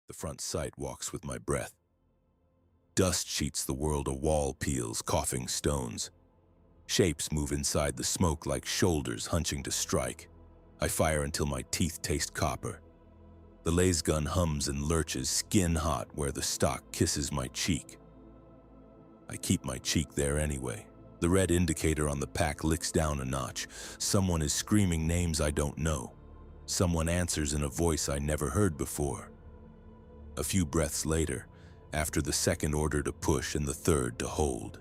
The front sight walks with my breath. Dust sheets the world, a wall peels, coughing stones. Shapes move inside the smoke like shoulders hunching to strike. I fire until my teeth taste copper. The laser gun hums and lurches, skin hot where the stock kisses my cheek. I keep my cheek there anyway. The red indicator on the pack licks down a notch. Someone is screaming names I don't know. Someone answers in a voice I never heard before. A few breaths later, after the second order to push and the third to hold.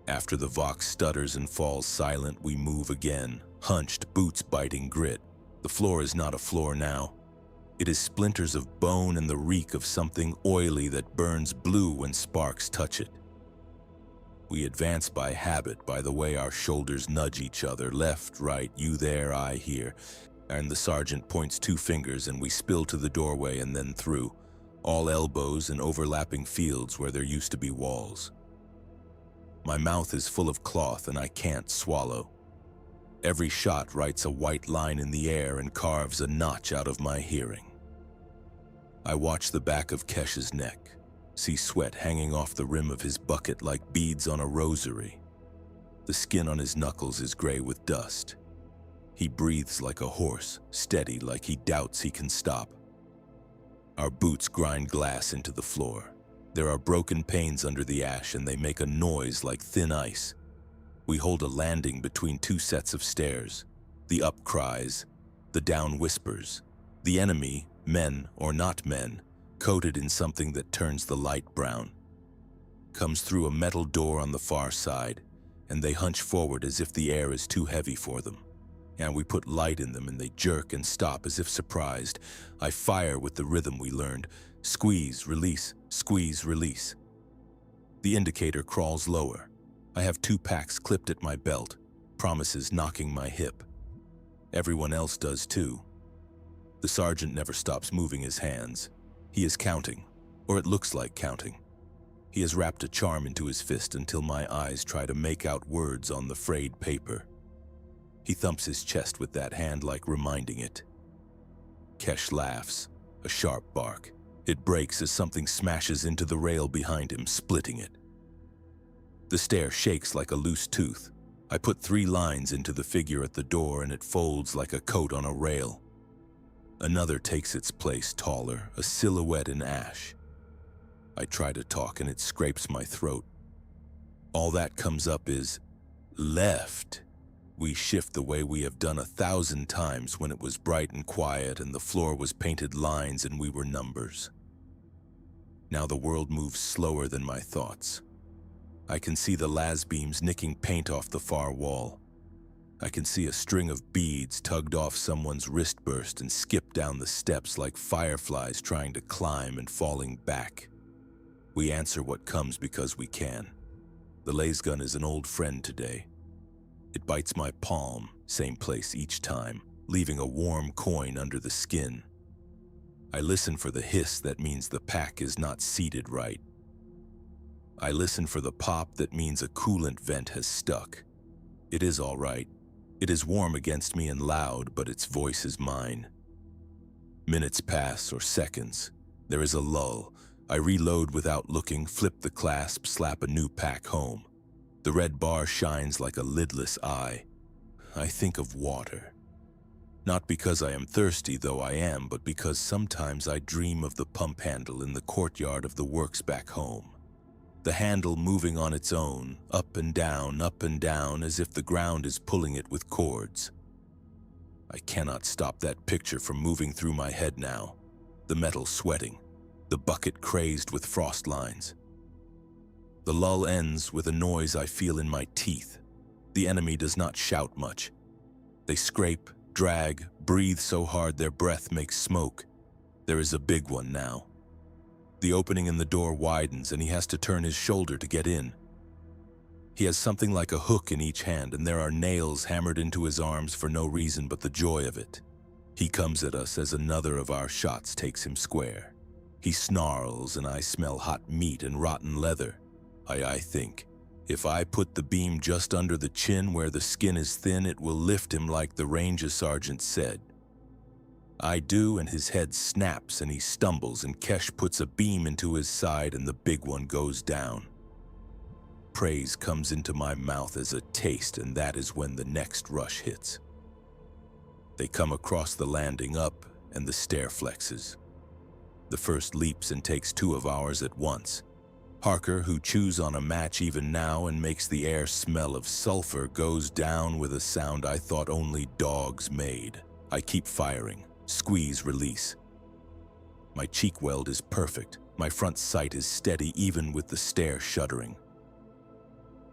After the Vox stutters and falls silent, we move again, hunched, boots biting grit. The floor is not a floor now. It is splinters of bone and the reek of something oily that burns blue when sparks touch it. We advance by habit, by the way our shoulders nudge each other, left, right, you there, I here. And the sergeant points two fingers and we spill to the doorway and then through, all elbows and overlapping fields where there used to be walls. My mouth is full of cloth and I can't swallow. Every shot writes a white line in the air and carves a notch out of my hearing. I watch the back of Kesh's neck, see sweat hanging off the rim of his bucket like beads on a rosary. The skin on his knuckles is gray with dust. He breathes like a horse, steady like he doubts he can stop. Our boots grind glass into the floor. There are broken panes under the ash and they make a noise like thin ice. We hold a landing between two sets of stairs. The up cries, the down whispers. The enemy, men or not men, coated in something that turns the light brown, comes through a metal door on the far side, and they hunch forward as if the air is too heavy for them. And we put light in them and they jerk and stop as if surprised. I fire with the rhythm we learned. Squeeze, release, squeeze, release. The indicator crawls lower. I have two packs clipped at my belt, promises knocking my hip. Everyone else does too. The sergeant never stops moving his hands. He is counting, or it looks like counting. He has wrapped a charm into his fist until my eyes try to make out words on the frayed paper. He thumps his chest with that hand like reminding it. Kesh laughs, a sharp bark. It breaks as something smashes into the rail behind him, splitting it. The stair shakes like a loose tooth. I put 3 lines into the figure at the door and it folds like a coat on a rail. Another takes its place, taller, a silhouette in ash. I try to talk and it scrapes my throat. All that comes up is left. We shift the way we have done 1,000 times when it was bright and quiet and the floor was painted lines and we were numbers. Now the world moves slower than my thoughts. I can see the las beams nicking paint off the far wall. I can see a string of beads tugged off someone's wrist burst and skip down the steps like fireflies trying to climb and falling back. We answer what comes because we can. The laser gun is an old friend today. It bites my palm, same place each time, leaving a warm coin under the skin. I listen for the hiss that means the pack is not seated right. I listen for the pop that means a coolant vent has stuck. It is all right. It is warm against me and loud, but its voice is mine. Minutes pass, or seconds. There is a lull. I reload without looking, flip the clasp, slap a new pack home. The red bar shines like a lidless eye. I think of water. Not because I am thirsty, though I am, but because sometimes I dream of the pump handle in the courtyard of the works back home. The handle moving on its own, up and down, as if the ground is pulling it with cords. I cannot stop that picture from moving through my head now. The metal sweating, the bucket crazed with frost lines. The lull ends with a noise I feel in my teeth. The enemy does not shout much. They scrape, drag, breathe so hard their breath makes smoke. There is a big one now. The opening in the door widens and he has to turn his shoulder to get in. He has something like a hook in each hand and there are nails hammered into his arms for no reason but the joy of it. He comes at us as another of our shots takes him square. He snarls and I smell hot meat and rotten leather. I think, if I put the beam just under the chin where the skin is thin, it will lift him like the ranger sergeant said. I do, and his head snaps and he stumbles, and Kesh puts a beam into his side and the big one goes down. Praise comes into my mouth as a taste, and that is when the next rush hits. They come across the landing up, and the stair flexes. The first leaps and takes 2 of ours at once. Harker, who chews on a match even now and makes the air smell of sulfur, goes down with a sound I thought only dogs made. I keep firing. Squeeze, release. My cheek weld is perfect. My front sight is steady even with the stair shuddering.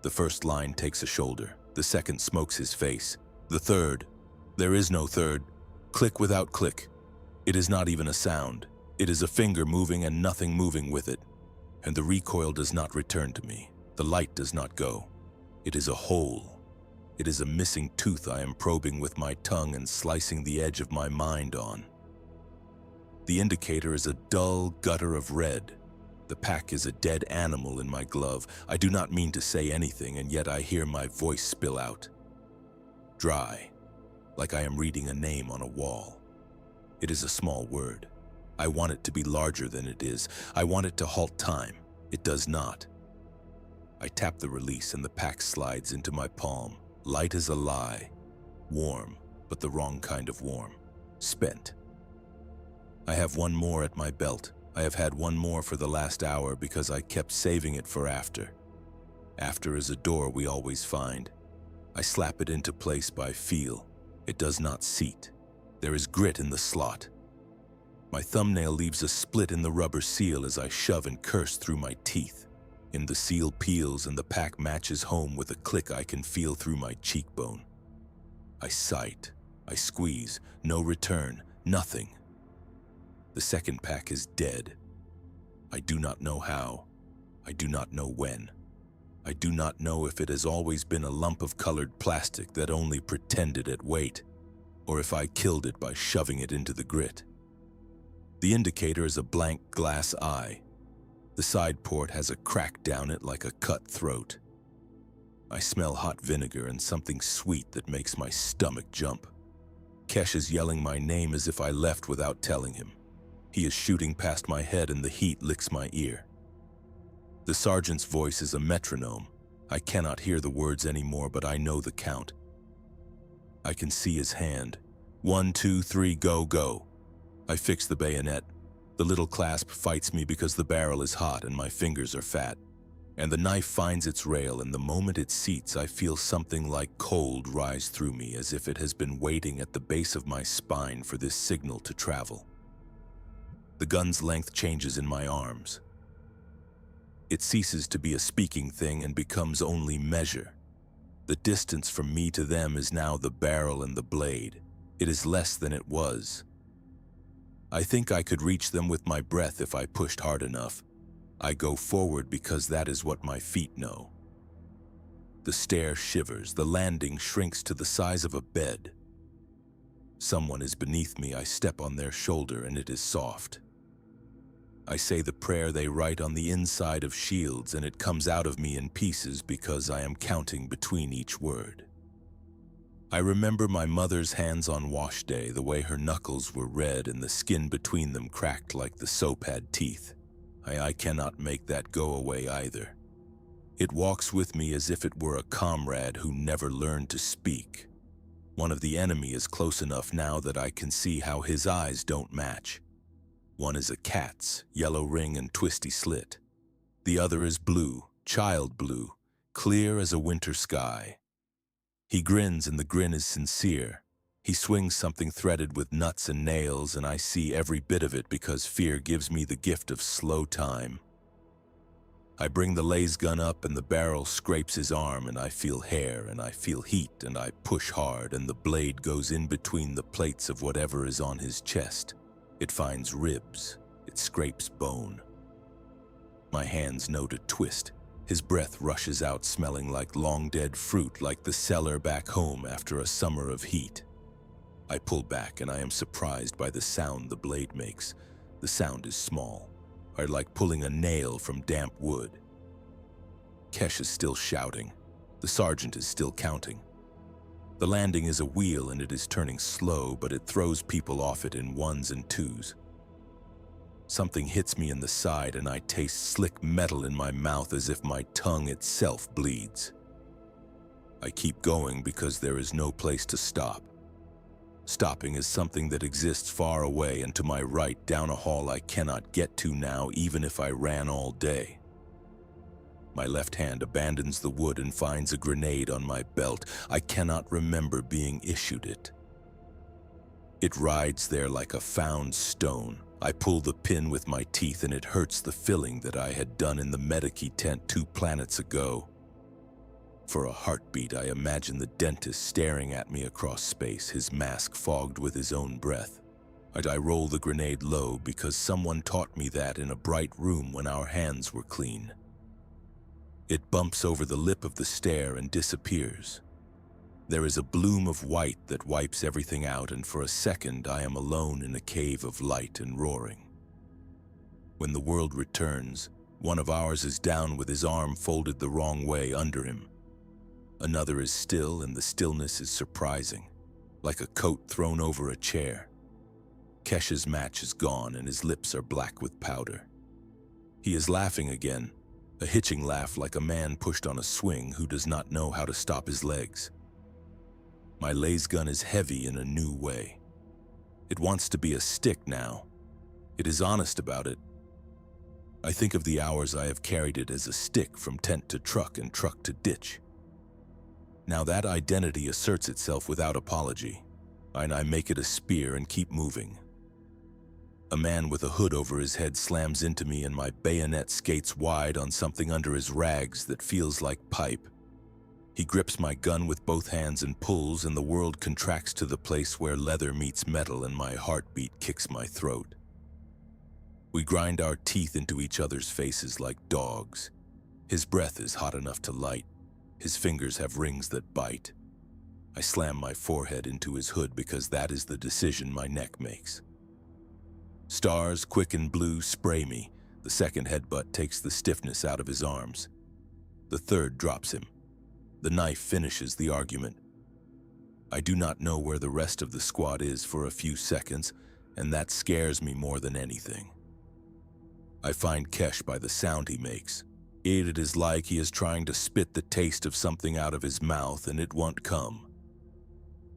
The first line takes a shoulder. The second smokes his face. The third, there is no third. Click without click. It is not even a sound. It is a finger moving and nothing moving with it. And the recoil does not return to me. The light does not go. It is a hole. It is a missing tooth I am probing with my tongue and slicing the edge of my mind on. The indicator is a dull gutter of red. The pack is a dead animal in my glove. I do not mean to say anything, and yet I hear my voice spill out. Dry, like I am reading a name on a wall. It is a small word. I want it to be larger than it is. I want it to halt time. It does not. I tap the release and the pack slides into my palm. Light as a lie. Warm, but the wrong kind of warm. Spent. I have one more at my belt. I have had one more for the last hour because I kept saving it for after. After is a door we always find. I slap it into place by feel. It does not seat. There is grit in the slot. My thumbnail leaves a split in the rubber seal as I shove and curse through my teeth. And the seal peels and the pack matches home with a click I can feel through my cheekbone. I sight. I squeeze. No return. Nothing. The second pack is dead. I do not know how. I do not know when. I do not know if it has always been a lump of colored plastic that only pretended at weight, or if I killed it by shoving it into the grit. The indicator is a blank glass eye. The side port has a crack down it like a cut throat. I smell hot vinegar and something sweet that makes my stomach jump. Kesh is yelling my name as if I left without telling him. He is shooting past my head and the heat licks my ear. The sergeant's voice is a metronome. I cannot hear the words anymore, but I know the count. I can see his hand. 1, 2, 3, go, go. I fix the bayonet. The little clasp fights me because the barrel is hot and my fingers are fat. And the knife finds its rail, and the moment it seats, I feel something like cold rise through me as if it has been waiting at the base of my spine for this signal to travel. The gun's length changes in my arms. It ceases to be a speaking thing and becomes only measure. The distance from me to them is now the barrel and the blade. It is less than it was. I think I could reach them with my breath if I pushed hard enough. I go forward because that is what my feet know. The stair shivers, the landing shrinks to the size of a bed. Someone is beneath me. I step on their shoulder and it is soft. I say the prayer they write on the inside of shields, and it comes out of me in pieces because I am counting between each word. I remember my mother's hands on wash day, the way her knuckles were red and the skin between them cracked like the soap had teeth. I cannot make that go away either. It walks with me as if it were a comrade who never learned to speak. One of the enemy is close enough now that I can see how his eyes don't match. One is a cat's, yellow ring and twisty slit. The other is blue, child blue, clear as a winter sky. He grins and the grin is sincere. He swings something threaded with nuts and nails, and I see every bit of it because fear gives me the gift of slow time. I bring the laser gun up and the barrel scrapes his arm, and I feel hair and I feel heat, and I push hard and the blade goes in between the plates of whatever is on his chest. It finds ribs. It scrapes bone. My hands note a twist. His breath rushes out smelling like long-dead fruit, like the cellar back home after a summer of heat. I pull back and I am surprised by the sound the blade makes. The sound is small, or like pulling a nail from damp wood. Kesh is still shouting. The sergeant is still counting. The landing is a wheel and it is turning slow, but it throws people off it in ones and twos. Something hits me in the side and I taste slick metal in my mouth as if my tongue itself bleeds. I keep going because there is no place to stop. Stopping is something that exists far away and to my right down a hall I cannot get to now even if I ran all day. My left hand abandons the wood and finds a grenade on my belt. I cannot remember being issued it. It rides there like a found stone. I pull the pin with my teeth and it hurts the filling that I had done in the Medici tent 2 planets ago. For a heartbeat, I imagine the dentist staring at me across space, his mask fogged with his own breath. I roll the grenade low because someone taught me that in a bright room when our hands were clean. It bumps over the lip of the stair and disappears. There is a bloom of white that wipes everything out, and for a second I am alone in a cave of light and roaring. When the world returns, one of ours is down with his arm folded the wrong way under him. Another is still, and the stillness is surprising, like a coat thrown over a chair. Kesh's match is gone and his lips are black with powder. He is laughing again, a hitching laugh like a man pushed on a swing who does not know how to stop his legs. My laser gun is heavy in a new way. It wants to be a stick now. It is honest about it. I think of the hours I have carried it as a stick from tent to truck and truck to ditch. Now that identity asserts itself without apology, and I make it a spear and keep moving. A man with a hood over his head slams into me and my bayonet skates wide on something under his rags that feels like pipe. He grips my gun with both hands and pulls, and the world contracts to the place where leather meets metal and my heartbeat kicks my throat. We grind our teeth into each other's faces like dogs. His breath is hot enough to light. His fingers have rings that bite. I slam my forehead into his hood because that is the decision my neck makes. Stars, quick and blue, spray me. The second headbutt takes the stiffness out of his arms. The third drops him. The knife finishes the argument. I do not know where the rest of the squad is for a few seconds, and that scares me more than anything. I find Kesh by the sound he makes. It is like he is trying to spit the taste of something out of his mouth, and it won't come.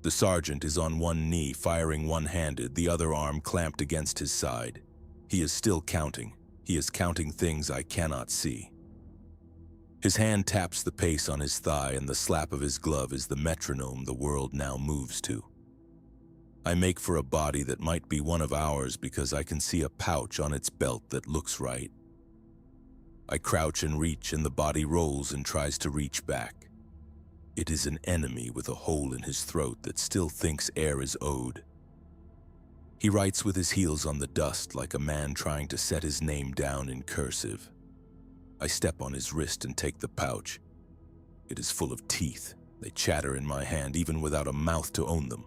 The sergeant is on one knee, firing one-handed, the other arm clamped against his side. He is still counting. He is counting things I cannot see. His hand taps the pace on his thigh, and the slap of his glove is the metronome the world now moves to. I make for a body that might be one of ours because I can see a pouch on its belt that looks right. I crouch and reach, and the body rolls and tries to reach back. It is an enemy with a hole in his throat that still thinks air is owed. He writes with his heels on the dust like a man trying to set his name down in cursive. I step on his wrist and take the pouch. It is full of teeth. They chatter in my hand even without a mouth to own them.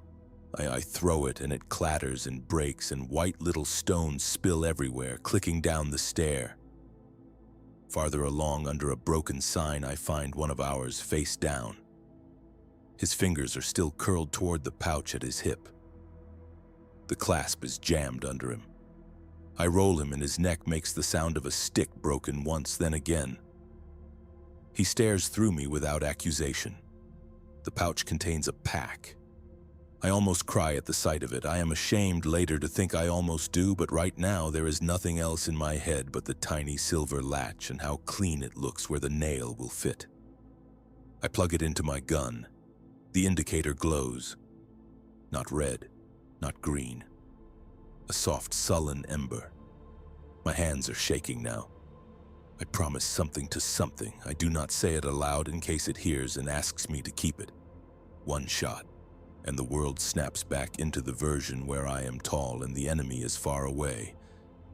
I throw it and it clatters and breaks, and white little stones spill everywhere, clicking down the stair. Farther along, under a broken sign, I find one of ours face down. His fingers are still curled toward the pouch at his hip. The clasp is jammed under him. I roll him and his neck makes the sound of a stick broken once, then again. He stares through me without accusation. The pouch contains a pack. I almost cry at the sight of it. I am ashamed later to think I almost do, but right now there is nothing else in my head but the tiny silver latch and how clean it looks where the nail will fit. I plug it into my gun. The indicator glows. Not red, not green. A soft, sullen ember. My hands are shaking now. I promise something to something. I do not say it aloud in case it hears and asks me to keep it. One shot, and the world snaps back into the version where I am tall and the enemy is far away,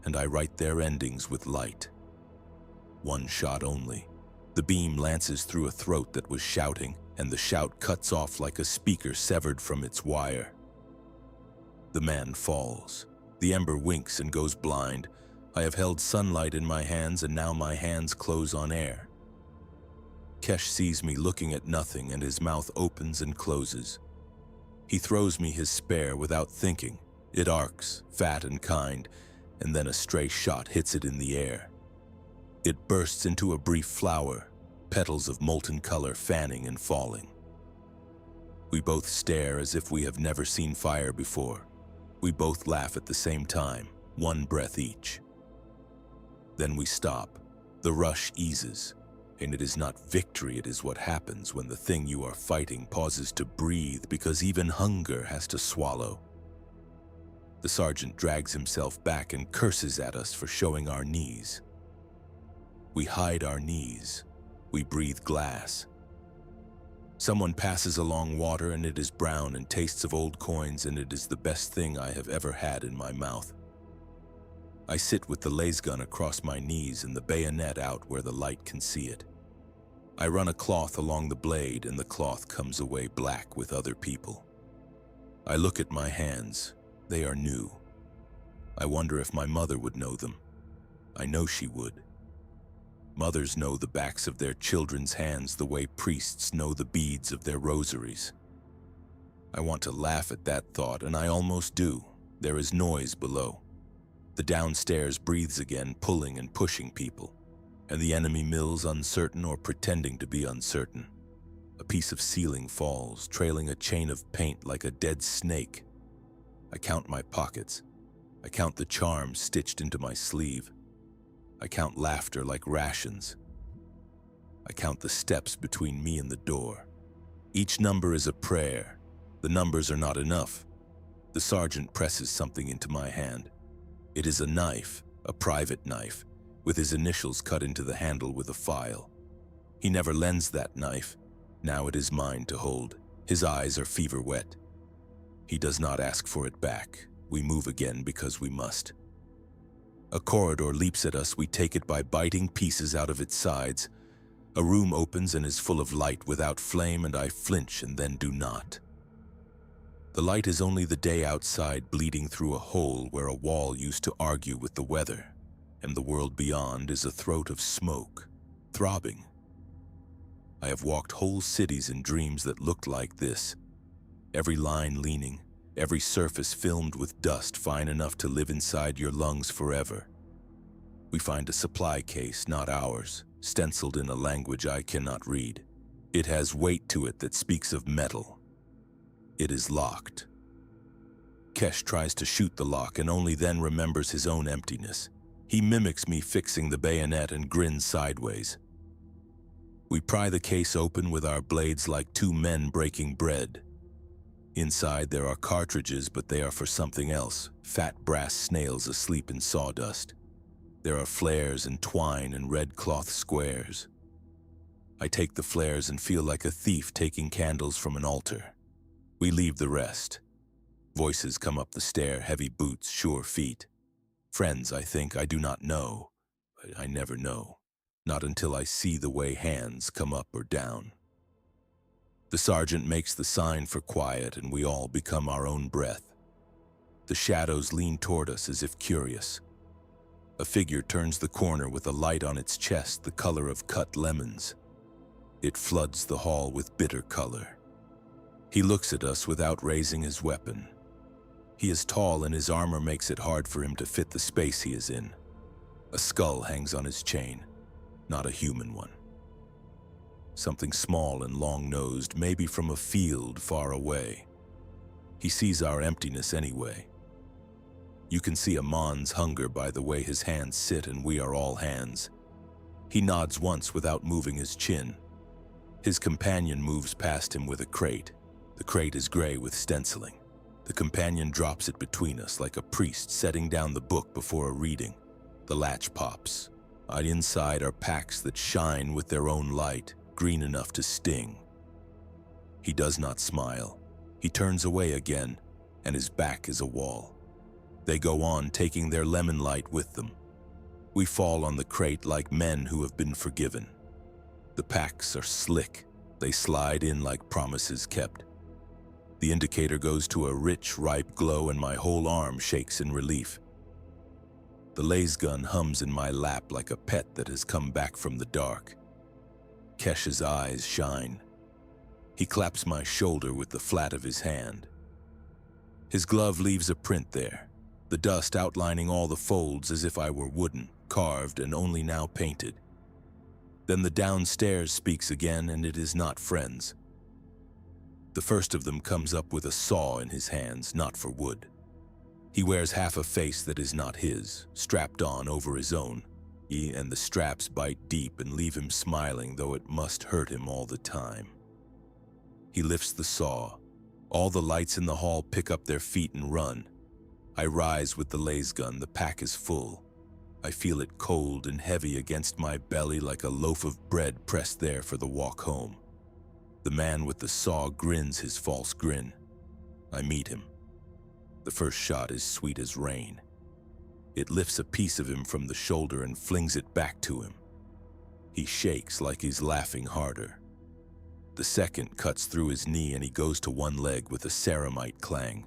and I write their endings with light. One shot only. The beam lances through a throat that was shouting, and the shout cuts off like a speaker severed from its wire. The man falls. The ember winks and goes blind. I have held sunlight in my hands, and now my hands close on air. Kesh sees me looking at nothing, and his mouth opens and closes. He throws me his spare without thinking. It arcs, fat and kind, and then a stray shot hits it in the air. It bursts into a brief flower, petals of molten color fanning and falling. We both stare as if we have never seen fire before. We both laugh at the same time, one breath each. Then we stop. The rush eases, and it is not victory, it is what happens when the thing you are fighting pauses to breathe because even hunger has to swallow. The sergeant drags himself back and curses at us for showing our knees. We hide our knees. We breathe glass. Someone passes along water and it is brown and tastes of old coins, and it is the best thing I have ever had in my mouth. I sit with the lasgun across my knees and the bayonet out where the light can see it. I run a cloth along the blade and the cloth comes away black with other people. I look at my hands. They are new. I wonder if my mother would know them. I know she would. Mothers know the backs of their children's hands the way priests know the beads of their rosaries. I want to laugh at that thought, and I almost do. There is noise below. The downstairs breathes again, pulling and pushing people, and the enemy mills uncertain or pretending to be uncertain. A piece of ceiling falls, trailing a chain of paint like a dead snake. I count my pockets. I count the charms stitched into my sleeve. I count laughter like rations. I count the steps between me and the door. Each number is a prayer. The numbers are not enough. The sergeant presses something into my hand. It is a knife, a private knife, with his initials cut into the handle with a file. He never lends that knife. Now it is mine to hold. His eyes are fever wet. He does not ask for it back. We move again because we must. A corridor leaps at us. We take it by biting pieces out of its sides. A room opens and is full of light without flame, and I flinch and then do not. The light is only the day outside bleeding through a hole where a wall used to argue with the weather, and the world beyond is a throat of smoke, throbbing. I have walked whole cities in dreams that looked like this, every line leaning, every surface filmed with dust fine enough to live inside your lungs forever. We find a supply case, not ours, stenciled in a language I cannot read. It has weight to it that speaks of metal. It is locked. Kesh tries to shoot the lock and only then remembers his own emptiness. He mimics me fixing the bayonet and grins sideways. We pry the case open with our blades like two men breaking bread. Inside there are cartridges, but they are for something else, fat brass snails asleep in sawdust. There are flares and twine and red cloth squares. I take the flares and feel like a thief taking candles from an altar. We leave the rest. Voices come up the stair, heavy boots, sure feet. Friends, I think, I do not know, but I never know. Not until I see the way hands come up or down. The sergeant makes the sign for quiet, and we all become our own breath. The shadows lean toward us as if curious. A figure turns the corner with a light on its chest the color of cut lemons. It floods the hall with bitter color. He looks at us without raising his weapon. He is tall and his armor makes it hard for him to fit the space he is in. A skull hangs on his chain, not a human one. Something small and long-nosed, maybe from a field far away. He sees our emptiness anyway. You can see a Mon's hunger by the way his hands sit, and we are all hands. He nods once without moving his chin. His companion moves past him with a crate. The crate is gray with stenciling. The companion drops it between us like a priest setting down the book before a reading. The latch pops. Inside are packs that shine with their own light, green enough to sting. He does not smile. He turns away again, and his back is a wall. They go on, taking their lemon light with them. We fall on the crate like men who have been forgiven. The packs are slick. They slide in like promises kept. The indicator goes to a rich, ripe glow, and my whole arm shakes in relief. The lasgun hums in my lap like a pet that has come back from the dark. Kesh's eyes shine. He claps my shoulder with the flat of his hand. His glove leaves a print there, the dust outlining all the folds as if I were wooden, carved, and only now painted. Then the downstairs speaks again, and it is not friends. The first of them comes up with a saw in his hands, not for wood. He wears half a face that is not his, strapped on over his own, and the straps bite deep and leave him smiling, though it must hurt him all the time. He lifts the saw. All the lights in the hall pick up their feet and run. I rise with the laser gun. The pack is full. I feel it cold and heavy against my belly like a loaf of bread pressed there for the walk home. The man with the saw grins his false grin. I meet him. The first shot is sweet as rain. It lifts a piece of him from the shoulder and flings it back to him. He shakes like he's laughing harder. The second cuts through his knee and he goes to one leg with a ceramite clang.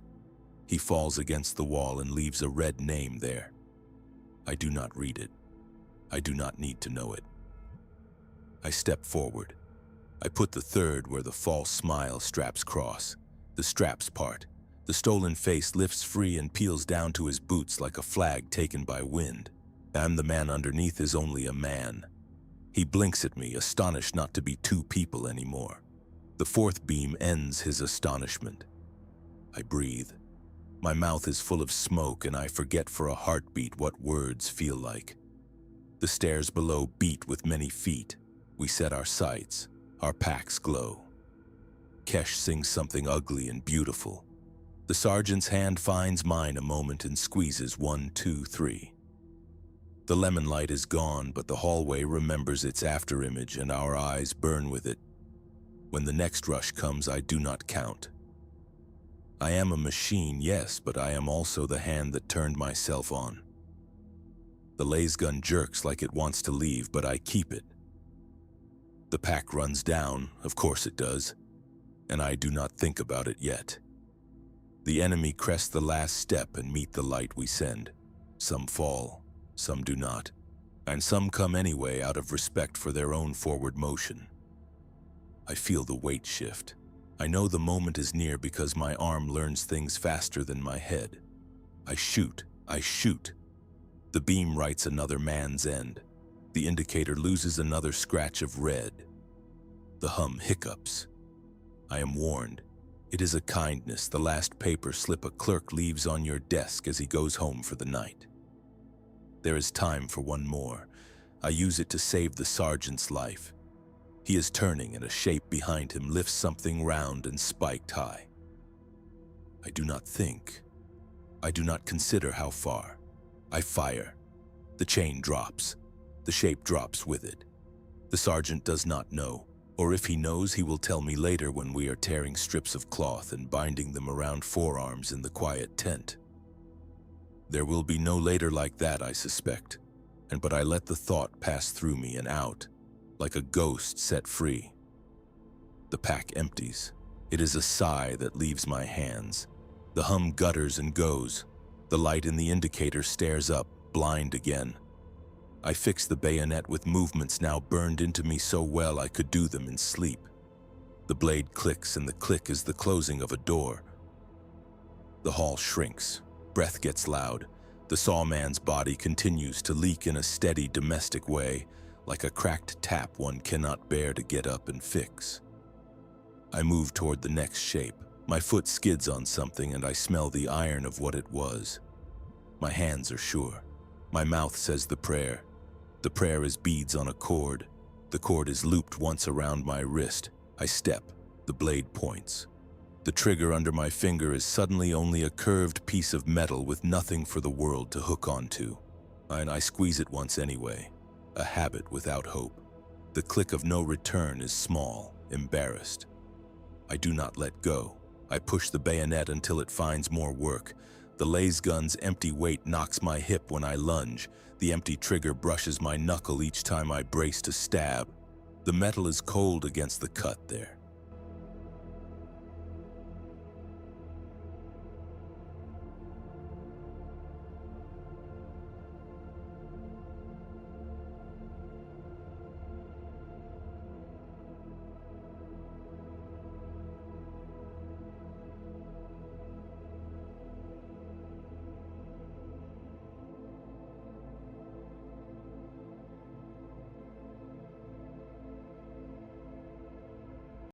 He falls against the wall and leaves a red name there. I do not read it. I do not need to know it. I step forward. I put the third where the false smile straps cross. The straps part. The stolen face lifts free and peels down to his boots like a flag taken by wind. And the man underneath is only a man. He blinks at me, astonished not to be two people anymore. The fourth beam ends his astonishment. I breathe. My mouth is full of smoke and I forget for a heartbeat what words feel like. The stairs below beat with many feet. We set our sights. Our packs glow. Kesh sings something ugly and beautiful. The sergeant's hand finds mine a moment and squeezes 1, 2, 3. The lemon light is gone, but the hallway remembers its afterimage and our eyes burn with it. When the next rush comes, I do not count. I am a machine, yes, but I am also the hand that turned myself on. The laser gun jerks like it wants to leave, but I keep it. The pack runs down, of course it does, and I do not think about it yet. The enemy crest the last step and meet the light we send. Some fall, some do not, and some come anyway out of respect for their own forward motion. I feel the weight shift. I know the moment is near because my arm learns things faster than my head. I shoot. The beam writes another man's end. The indicator loses another scratch of red. The hum hiccups. I am warned. It is a kindness, the last paper slip a clerk leaves on your desk as he goes home for the night. There is time for one more. I use it to save the sergeant's life. He is turning and a shape behind him lifts something round and spiked high. I do not think. I do not consider how far. I fire. The chain drops. The shape drops with it. The sergeant does not know, or if he knows, he will tell me later when we are tearing strips of cloth and binding them around forearms in the quiet tent. There will be no later like that, I suspect, but I let the thought pass through me and out, like a ghost set free. The pack empties. It is a sigh that leaves my hands. The hum gutters and goes. The light in the indicator stares up, blind again. I fix the bayonet with movements now burned into me so well I could do them in sleep. The blade clicks and the click is the closing of a door. The hall shrinks. Breath gets loud. The sawman's body continues to leak in a steady domestic way, like a cracked tap one cannot bear to get up and fix. I move toward the next shape. My foot skids on something and I smell the iron of what it was. My hands are sure. My mouth says the prayer. The prayer is beads on a cord. The cord is looped once around my wrist. I step. The blade points. The trigger under my finger is suddenly only a curved piece of metal with nothing for the world to hook onto. And I squeeze it once anyway. A habit without hope. The click of no return is small, embarrassed. I do not let go. I push the bayonet until it finds more work. The laser gun's empty weight knocks my hip when I lunge. The empty trigger brushes my knuckle each time I brace to stab. The metal is cold against the cut there.